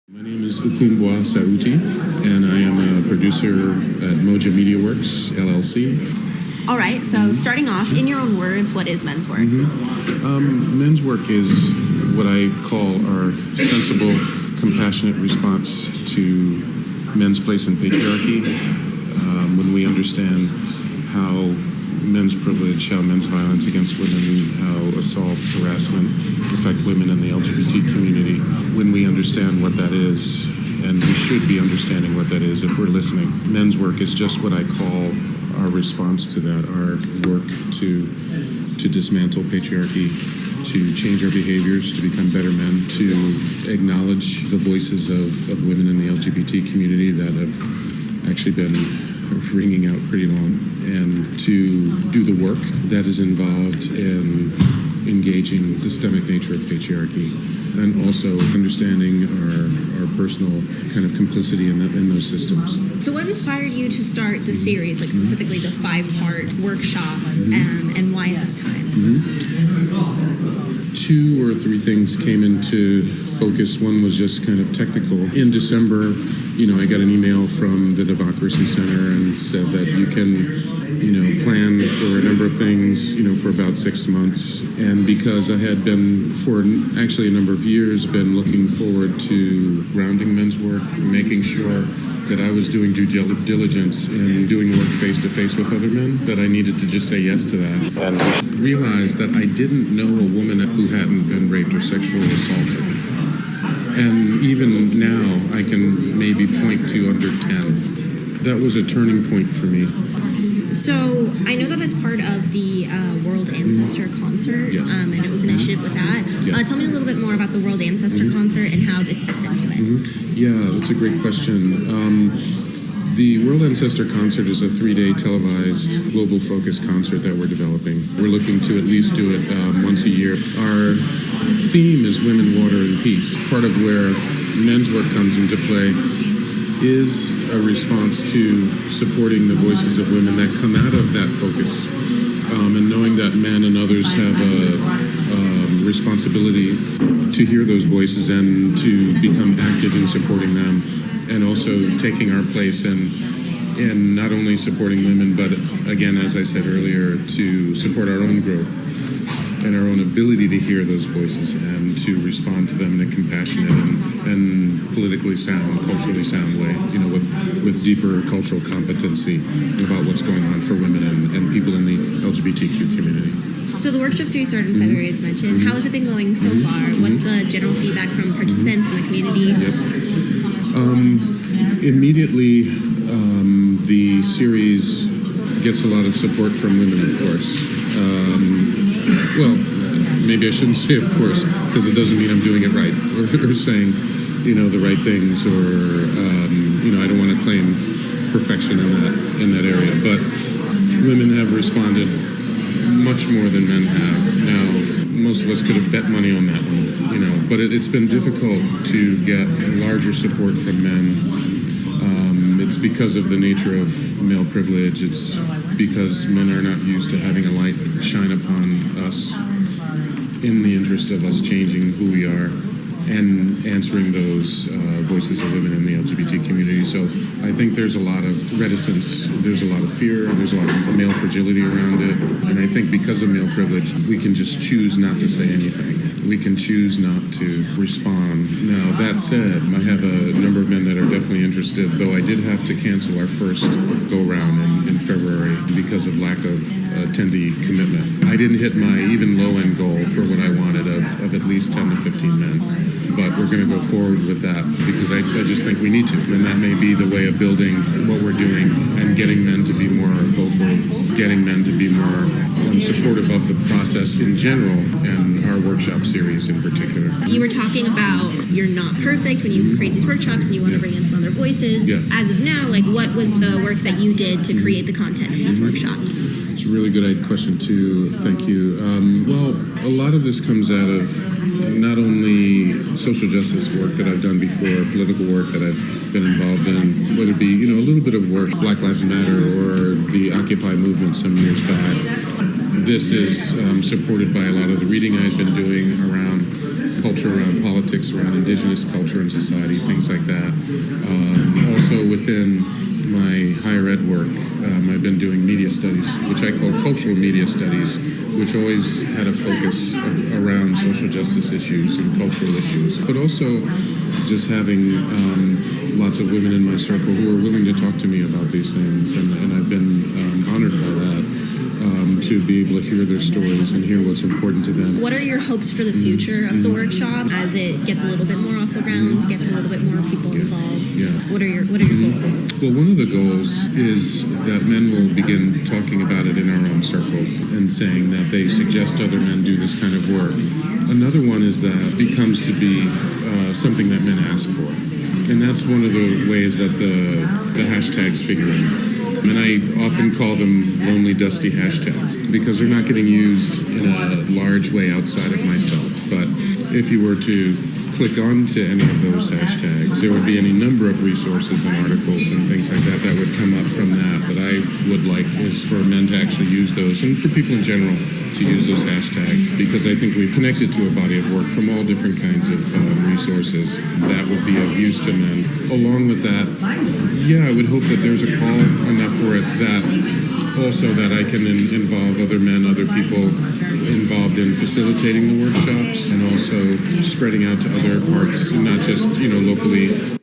My name is Ukumbwa Sauti, and I am a producer at MediaWorks LLC. All right, so starting off, in your own words, what is men's work? Men's work is what I call our sensible, compassionate response to men's place in patriarchy. When we understand how men's privilege, how men's violence against women, how assault, harassment affect women in the LGBT community, when we understand what that is, and we should be understanding what that is if we're listening. Men's work is just what I call our response to that, our work to dismantle patriarchy, to change our behaviors, to become better men, to acknowledge the voices of women in the LGBT community that have actually been ringing out pretty long, and to do the work that is involved in engaging the systemic nature of patriarchy, and also understanding our personal kind of complicity in those systems. So what inspired you to start the series, like specifically the 5-part workshops, and why this time? 2 or 3 things came into focus. One was just kind of technical. In December, I got an email from the Democracy Center and said that you can, plan for a number of things, for about 6 months. And because I had been, for actually a number of years, been looking forward to grounding men's work, making sure that I was doing due diligence in doing work face-to-face with other men, that I needed to just say yes to that. And realized that I didn't know a woman who hadn't been raped or sexually assaulted. And even now, I can maybe point to under 10. That was a turning point for me. So I know that it's part of the World Ancestor Concert, Yes. And it was an initiative with that. Yeah. Tell me a little bit more about the World Ancestor Concert and how this fits into it. Yeah, that's a great question. The World Ancestor Concert is a 3-day televised, global-focused concert that we're developing. We're looking to at least do it once a year. Our theme is Women, Water, and Peace. Part of where men's work comes into play is a response to supporting the voices of women that come out of that focus, and knowing that men and others have a responsibility to hear those voices and to become active in supporting them, and also taking our place in not only supporting women, but again, as I said earlier, to support our own growth and our own ability to hear those voices and to respond to them in a compassionate and politically sound, culturally sound way, with deeper cultural competency about what's going on for women and people in the LGBTQ community. So the workshop series started in February, as mentioned. How has it been going so far? What's the general feedback from participants in the community? Immediately, the series gets a lot of support from women, of course. Well, maybe I shouldn't say of course, because it doesn't mean I'm doing it right or saying, the right things, or I don't want to claim perfection in that area. But women have responded much more than men have. Now, most of us could have bet money on that one, but it's been difficult to get larger support from men. It's because of the nature of male privilege. It's because men are not used to having a light shine upon us in the interest of us changing who we are and answering those voices of women in the LGBT community. So I think there's a lot of reticence, there's a lot of fear, there's a lot of male fragility around it. And I think because of male privilege, we can just choose not to say anything. We can choose not to respond. Now, that said, I have a number of men that are definitely interested, though I did have to cancel our first go-round in February because of lack of attendee commitment. I didn't hit my even low-end goal for what I wanted of at least 10 to 15 men. But we're going to go forward with that because I just think we need to. And that may be the way of building what we're doing and getting men to be more vocal, getting men to be more supportive of the process in general and our workshop series in particular. You were talking about you're not perfect when you create these workshops and you want to bring in some other voices. Yeah. As of now, what was the work that you did to create the content of these workshops? It's a really good question too. Thank you. Well, a lot of this comes out of not only social justice work that I've done before, political work that I've been involved in, whether it be, a little bit of work, Black Lives Matter or the Occupy movement some years back. this is supported by a lot of the reading I've been doing around culture, around politics, around indigenous culture and society, things like that. Also within my higher ed work, I've been doing media studies, which I call cultural media studies, which always had a focus around social justice issues and cultural issues, but also just having lots of women in my circle who are willing to talk to me about these things, and I've been honored by that. To be able to hear their stories and hear what's important to them. What are your hopes for the future of the workshop as it gets a little bit more off the ground, gets a little bit more people involved? Yeah. What are your goals? Well, one of the goals is that men will begin talking about it in our own circles and saying that they suggest other men do this kind of work. Another one is that it becomes to be something that men ask for. And that's one of the ways that the hashtags figure in. And I often call them lonely, dusty hashtags because they're not getting used in a large way outside of myself. But if you were to click onto any of those hashtags, there would be any number of resources and articles and things like that that would come up from that. But I would like is for men to actually use those, and for people in general to use those hashtags, because I think we've connected to a body of work from all different kinds of resources that would be of use to men. Along with that, yeah, I would hope that there's a call enough for it that also that I can involve other men, other people involved in facilitating the workshops, and also spreading out to other parts, not just, locally.